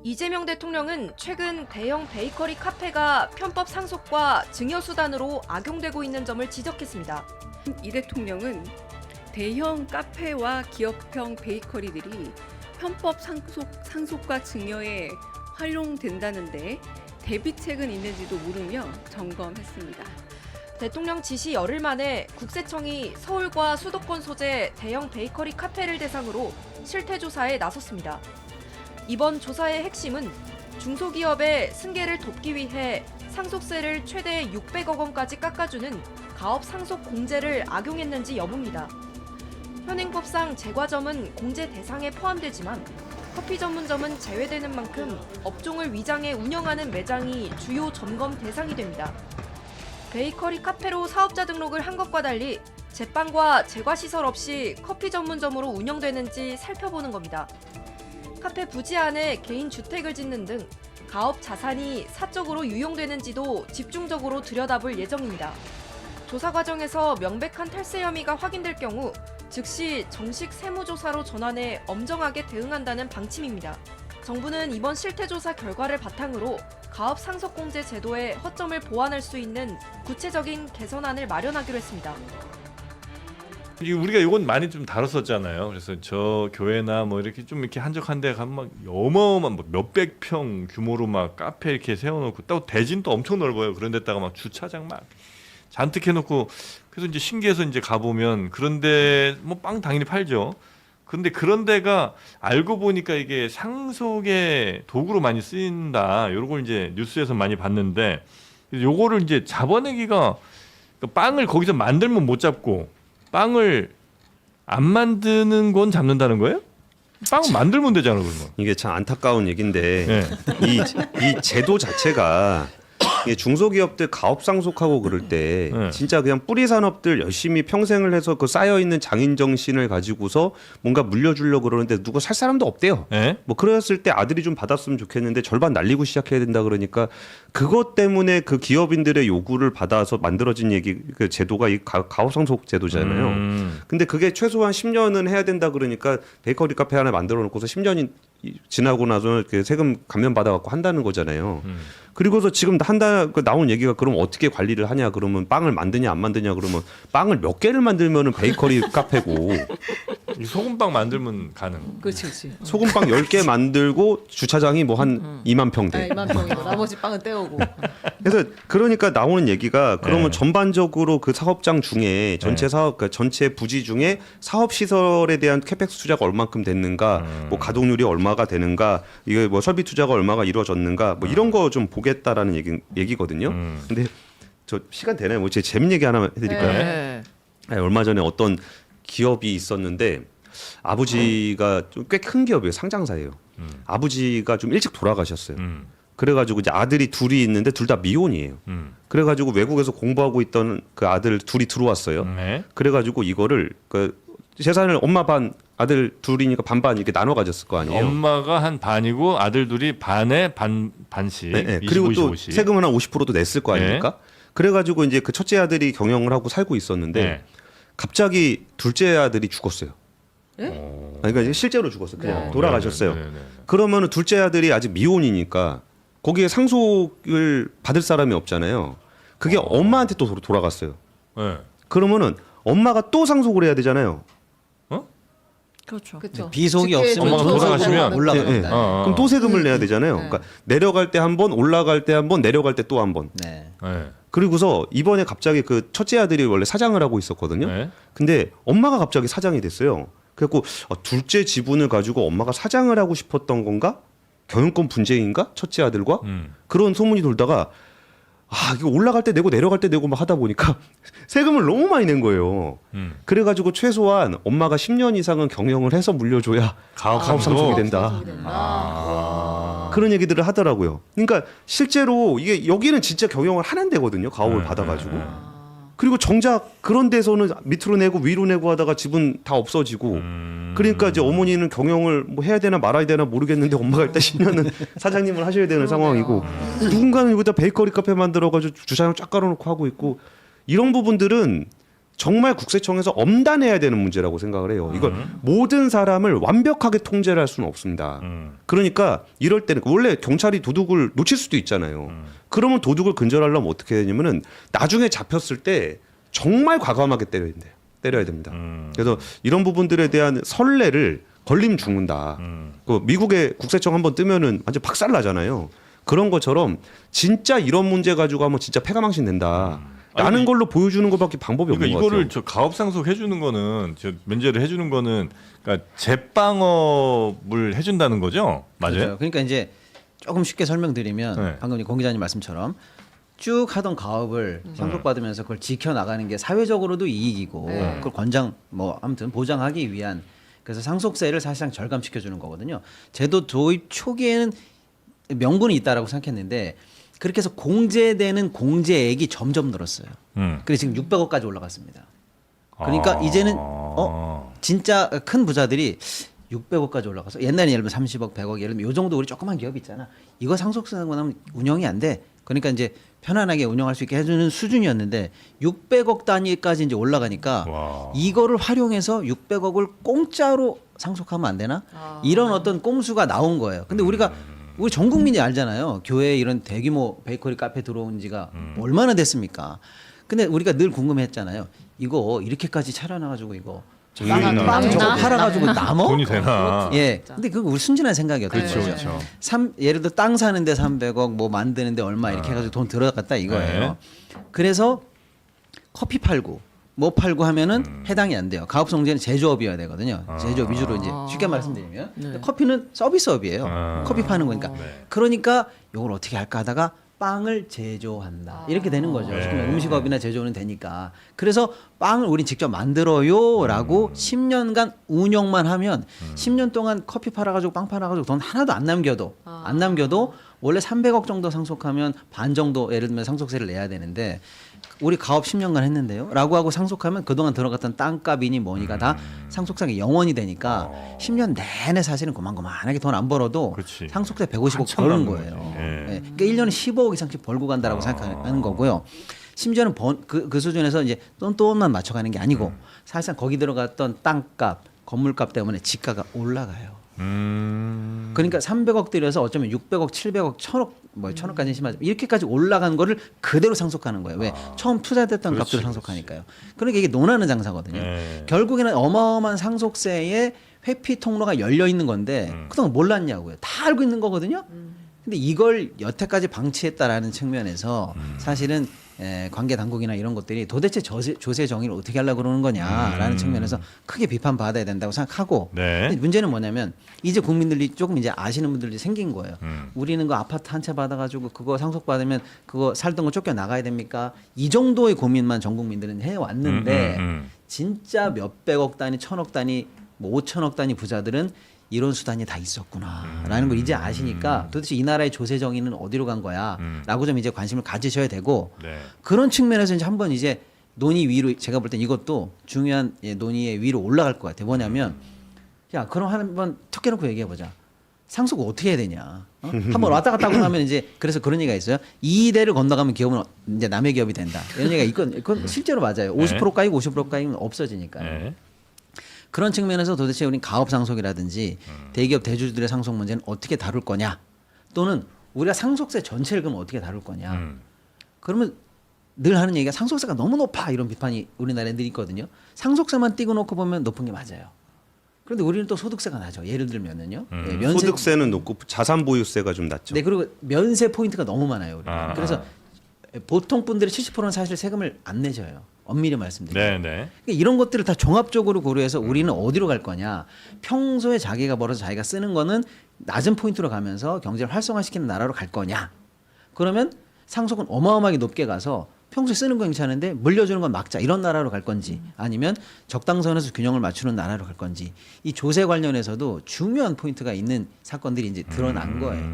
이재명 대통령은 최근 대형 베이커리 카페가 편법 상속과 증여수단으로 악용되고 있는 점을 지적했습니다. 이 대통령은 대형 카페와 기업형 베이커리들이 편법 상속과 증여에 활용된다는데 대비책은 있는지도 물으며 점검했습니다. 대통령 지시 열흘 만에 국세청이 서울과 수도권 소재 대형 베이커리 카페를 대상으로 실태조사에 나섰습니다. 이번 조사의 핵심은 중소기업의 승계를 돕기 위해 상속세를 최대 600억 원까지 깎아주는 가업 상속 공제를 악용했는지 여부입니다. 현행법상 제과점은 공제 대상에 포함되지만 커피 전문점은 제외되는 만큼 업종을 위장해 운영하는 매장이 주요 점검 대상이 됩니다. 베이커리 카페로 사업자 등록을 한 것과 달리 제빵과 제과시설 없이 커피 전문점으로 운영되는지 살펴보는 겁니다. 카페 부지 안에 개인 주택을 짓는 등 가업 자산이 사적으로 유용되는지도 집중적으로 들여다볼 예정입니다. 조사 과정에서 명백한 탈세 혐의가 확인될 경우 즉시 정식 세무조사로 전환해 엄정하게 대응한다는 방침입니다. 정부는 이번 실태조사 결과를 바탕으로 가업 상속공제 제도의 허점을 보완할 수 있는 구체적인 개선안을 마련하기로 했습니다. 우리가 이건 많이 좀 다뤘었잖아요. 그래서 저 교회나 뭐 이렇게 좀 이렇게 한적한 데 가면 막 어마어마한 뭐 몇백 평 규모로 막 카페 이렇게 세워놓고 또 대진도 엄청 넓어요. 그런 데다가 막 주차장 막 잔뜩 해놓고 그래서 이제 신기해서 이제 가보면 그런데 뭐 빵 당연히 팔죠. 근데 그런 데가 알고 보니까 이게 상속의 도구로 많이 쓰인다. 이런 걸 이제 뉴스에서 많이 봤는데 요거를 이제 잡아내기가 빵을 거기서 만들면 못 잡고 빵을 안 만드는 건 잡는다는 거예요? 빵을 만들면 되잖아 그러면. 이게 참 안타까운 얘기인데 네. 이 제도 자체가 이게 중소기업들 가업 상속하고 그럴 때 네. 진짜 그냥 뿌리 산업들 열심히 평생을 해서 그 쌓여 있는 장인 정신을 가지고서 뭔가 물려주려고 그러는데 누가 살 사람도 없대요. 네? 뭐 그랬을 때 아들이 좀 받았으면 좋겠는데 절반 날리고 시작해야 된다 그러니까 그것 때문에 그 기업인들의 요구를 받아서 만들어진 그 제도가 이 가업 상속 제도잖아요. 근데 그게 최소한 10년은 해야 된다 그러니까 베이커리 카페 하나 만들어 놓고서 10년이 지나고 나서 세금 감면 받아 갖고 한다는 거잖아요. 그리고서 지금 나온 얘기가 그럼 어떻게 관리를 하냐 그러면 빵을 만드냐 안 만드냐 그러면 빵을 몇 개를 만들면은 베이커리 카페고 이 소금빵 만들면 가능. 그렇지. 소금빵 10개 만들고 주차장이 뭐 한 2만 평 돼. 2만 평이고 나머지 빵은 떼오고. 그래서 그러니까 나오는 얘기가 그러면 네. 전반적으로 그 사업장 중에 전체 사업 그러니까 전체 부지 중에 사업 시설에 대한 캐펙스 투자가 얼마큼 됐는가, 뭐 가동률이 얼마가 되는가, 이게 뭐 설비 투자가 얼마가 이루어졌는가, 뭐 이런 거 좀 보겠다라는 얘기거든요. 근데 저 시간 되나요? 뭐 제 재밌는 얘기 하나 해드릴까요? 네. 아니, 얼마 전에 어떤 기업이 있었는데 아버지가 좀 꽤 큰 기업이에요. 상장사예요. 아버지가 좀 일찍 돌아가셨어요. 그래가지고 이제 아들이 둘이 있는데 둘 다 미혼이에요. 그래가지고 외국에서 공부하고 있던 그 아들 둘이 들어왔어요. 네. 그래가지고 이거를 그 재산을 엄마 반 아들 둘이니까 반반 이렇게 나눠 가졌을 거 아니에요. 엄마가 한 반이고 아들 둘이 반에 반씩. 네, 네. 25, 그리고 또 25씩. 세금은 한 50%도 냈을 거 네. 아닙니까? 그래가지고 이제 그 첫째 아들이 경영을 하고 살고 있었는데 네. 갑자기 둘째 아들이 죽었어요. 어. 그러니까 이제 실제로 죽었어요. 그냥 네. 돌아가셨어요. 네, 네, 네, 네. 그러면은 둘째 아들이 아직 미혼이니까 거기에 상속을 받을 사람이 없잖아요. 그게 엄마한테 또 돌아갔어요. 네. 그러면은 엄마가 또 상속을 해야 되잖아요. 그렇죠. 비속이 없으면 엄마가 돌아가시면 올라가요. 네, 네. 그럼 또 세금을 내야 되잖아요. 그러니까 내려갈 때 한 번, 올라갈 때 한 번, 내려갈 때 또 한 번. 네. 네. 그리고서 이번에 갑자기 그 첫째 아들이 원래 사장을 하고 있었거든요. 네. 근데 엄마가 갑자기 사장이 됐어요. 그래갖고 둘째 지분을 가지고 엄마가 사장을 하고 싶었던 건가? 경영권 분쟁인가? 첫째 아들과? 그런 소문이 돌다가 이거 올라갈 때 내고 내려갈 때 내고 막 하다 보니까 세금을 너무 많이 낸 거예요. 그래가지고 최소한 엄마가 10년 이상은 경영을 해서 물려줘야 가업 상속이 된다. 그런 얘기들을 하더라고요. 그러니까 실제로 이게 여기는 진짜 경영을 하는 데거든요. 가업을 받아가지고. 그리고 정작 그런 데서는 밑으로 내고 위로 내고 하다가 지분 다 없어지고 그러니까 이제 어머니는 경영을 뭐 해야 되나 말아야 되나 모르겠는데 엄마가 일단 10년은 사장님을 하셔야 되는 상황이고 누군가는 여기다 베이커리 카페 만들어가지고 주차장 쫙 깔아놓고 하고 있고 이런 부분들은 정말 국세청에서 엄단해야 되는 문제라고 생각을 해요. 이걸 모든 사람을 완벽하게 통제를 할 수는 없습니다. 그러니까 이럴 때는 원래 경찰이 도둑을 놓칠 수도 있잖아요. 그러면 도둑을 근절하려면 어떻게 해야 되냐면은 나중에 잡혔을 때 정말 과감하게 때려야 됩니다. 그래서 이런 부분들에 대한 선례를 걸리면 죽는다. 그 미국의 국세청 한번 뜨면은 완전 박살 나잖아요. 그런 것처럼 진짜 이런 문제 가지고 하면 진짜 패가망신 된다. 라는 걸로 보여주는 것밖에 방법이 그러니까 없는 것 같아요. 이거를 저 가업 상속 해주는 거는 저 면제를 해주는 거는 그러니까 재방업을 해준다는 거죠, 맞아요? 그렇죠. 그러니까 이제 조금 쉽게 설명드리면 네. 방금 공 기자님 말씀처럼 쭉 하던 가업을 상속받으면서 그걸 지켜 나가는 게 사회적으로도 이익이고 네. 그걸 뭐 아무튼 보장하기 위한 그래서 상속세를 사실상 절감시켜 주는 거거든요. 제도 도입 초기에는 명분이 있다라고 생각했는데 그렇게 해서 공제되는 공제액이 점점 늘었어요. 그래서 지금 600억까지 올라갔습니다. 그러니까 이제는 진짜 큰 부자들이 600억까지 올라가서 옛날에 예를 들면 30억, 100억 예를 들면 요 정도 우리 조그만 기업 있잖아. 이거 상속세는 하면 운영이 안 돼. 그러니까 이제 편안하게 운영할 수 있게 해주는 수준이었는데 600억 단위까지 이제 올라가니까 와. 이거를 활용해서 600억을 공짜로 상속하면 안 되나? 이런 어떤 꼼수가 나온 거예요. 근데 우리 전 국민이 알잖아요. 교회에 이런 대규모 베이커리 카페 들어온 지가 얼마나 됐습니까? 근데 우리가 늘 궁금해했잖아요. 이거 이렇게까지 차려놔가지고 이거 빵 저거 팔아가지고 남어? 돈이 되나? 예. 근데 그거 우리 순진한 생각이었던 그렇죠, 거죠. 그렇죠. 예를 들어 땅 사는데 300억, 뭐 만드는데 얼마 이렇게 해가지고 돈 들어갔다 이거예요. 네. 그래서 커피 팔고 뭐 팔고 하면은 해당이 안 돼요. 가업성제는 제조업이어야 되거든요. 제조업 위주로 이제 쉽게 말씀드리면 네. 커피는 서비스업이에요. 커피 파는 거니까. 네. 그러니까 이걸 어떻게 할까 하다가 빵을 제조한다. 이렇게 되는 거죠. 네. 그러면 음식업이나 제조는 되니까. 그래서 빵을 우린 직접 만들어요라고 10년간 운영만 하면 10년 동안 커피 팔아가지고 빵 팔아가지고 돈 하나도 안 남겨도 원래 300억 정도 상속하면 반 정도 예를 들면 상속세를 내야 되는데 우리 가업 10년간 했는데요. 라고 하고 상속하면 그동안 들어갔던 땅값이니 뭐니가 다 상속상의 영원이 되니까 10년 내내 사실은 고만고만하게 돈 안 벌어도 그렇지. 상속세 150억 한참 버는 남는 거예요. 거지. 예. 예. 그러니까 1년에 15억 이상씩 벌고 간다라고 생각하는 거고요. 심지어는 그 수준에서 이제 돈만 맞춰가는 게 아니고 사실상 거기 들어갔던 땅값, 건물값 때문에 지가가 올라가요. 그러니까 300억 들여서 어쩌면 600억, 700억, 1000억, 뭐 1000억까지는 심하지만 이렇게까지 올라간 거를 그대로 상속하는 거예요. 왜? 처음 투자됐던 그렇지, 값들을 상속하니까요. 그러니까 이게 논하는 장사거든요. 네. 결국에는 어마어마한 상속세에 회피 통로가 열려 있는 건데 그동안 몰랐냐고요. 다 알고 있는 거거든요. 근데 이걸 여태까지 방치했다라는 측면에서 사실은 관계 당국이나 이런 것들이 도대체 조세 정의를 어떻게 하려고 그러는 거냐라는 측면에서 크게 비판받아야 된다고 생각하고 네. 근데 문제는 뭐냐면 이제 국민들이 조금 이제 아시는 분들이 생긴 거예요. 우리는 그 아파트 한 채 받아가지고 그거 상속받으면 그거 살던 거 쫓겨 나가야 됩니까? 이 정도의 고민만 전 국민들은 해왔는데 진짜 몇백억 단위, 천억 단위, 뭐 5천억 단위 부자들은 이런 수단이 다 있었구나라는 걸 이제 아시니까 도대체 이 나라의 조세 정의는 어디로 간 거야라고 좀 이제 관심을 가지셔야 되고 네. 그런 측면에서 이제 한번 이제 논의 위로 제가 볼 땐 이것도 중요한 논의의 위로 올라갈 것 같아요. 뭐냐면 야 그럼 한번 턱 깨놓고 얘기해 보자. 상속 어떻게 해야 되냐? 한번 왔다 갔다 하고 나면 이제 그래서 그런 얘기가 있어요. 이 대를 건너가면 기업은 이제 남의 기업이 된다. 이런 얘기가 그건 실제로 맞아요. 50% 까이고 50% 까이면 없어지니까요. 네. 그런 측면에서 도대체 우린 가업 상속이라든지 대기업 대주주들의 상속 문제는 어떻게 다룰 거냐 또는 우리가 상속세 전체를 그럼 어떻게 다룰 거냐 그러면 늘 하는 얘기가 상속세가 너무 높아 이런 비판이 우리나라에 늘 있거든요. 상속세만 띄고 놓고 보면 높은 게 맞아요. 그런데 우리는 또 소득세가 나죠. 예를 들면은요. 소득세는 높고 자산 보유세가 좀 낮죠. 네, 그리고 면세 포인트가 너무 많아요. 우리는. 그래서 보통 분들의 70%는 사실 세금을 안 내셔요. 엄밀히 말씀드리면. 네, 네. 그러니까 이런 것들을 다 종합적으로 고려해서 우리는 어디로 갈 거냐. 평소에 자기가 벌어서 자기가 쓰는 거는 낮은 포인트로 가면서 경제를 활성화시키는 나라로 갈 거냐. 그러면 상속은 어마어마하게 높게 가서 평소에 쓰는 거 괜찮은데 물려주는 건 막자 이런 나라로 갈 건지 아니면 적당선에서 균형을 맞추는 나라로 갈 건지 이 조세 관련해서도 중요한 포인트가 있는 사건들이 이제 드러난 거예요.